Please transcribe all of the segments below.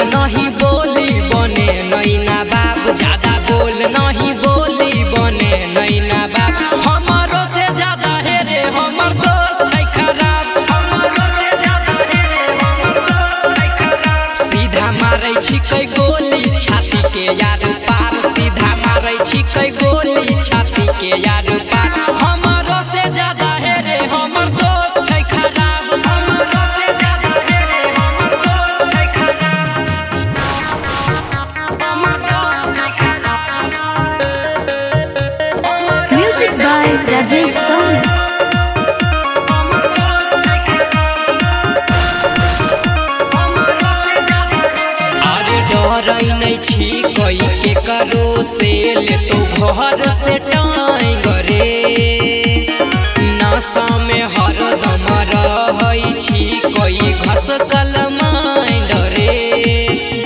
नहीं बोली बने नैना बाप, ज्यादा बोल नहीं बोली बने नैना बाप। हमारो से ज्यादा है रे हमर दोस्त छै खराब, सीधा मारै छिकै गोली छाती के यार पार, सीधा मारै छिकै गोली छाती के यार पार। हमारो से ज्यादा है रे हमर दोस्त छै खराब। Music by Rajesh Soni। अरे डरै नै छी कोई के करो से ले तो घर से टांग रे, नशा में हरदम रहै छी कोई घसकल माइंड रे।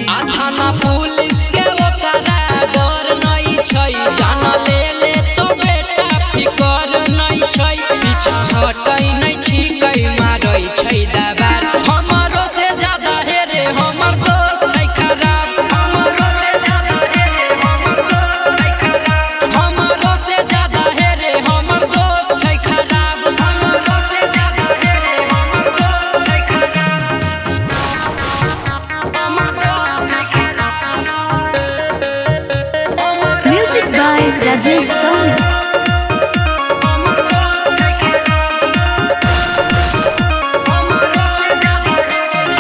आ थाना पुलिस के ओकरा डर नै छै, जान ले ले तो बेटा फिकर नै छै। पीछा हटै नै छी कै मारै छै दबार। हमारो से ज्यादा है रे हमर दोस्त छै खराब, हमारो से ज्यादा है रे हमर दोस्त छै खराब। Music by Rajesh Soni।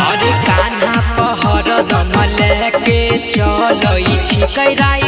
अरे कान्हा पहर दम लेके चलै छी राई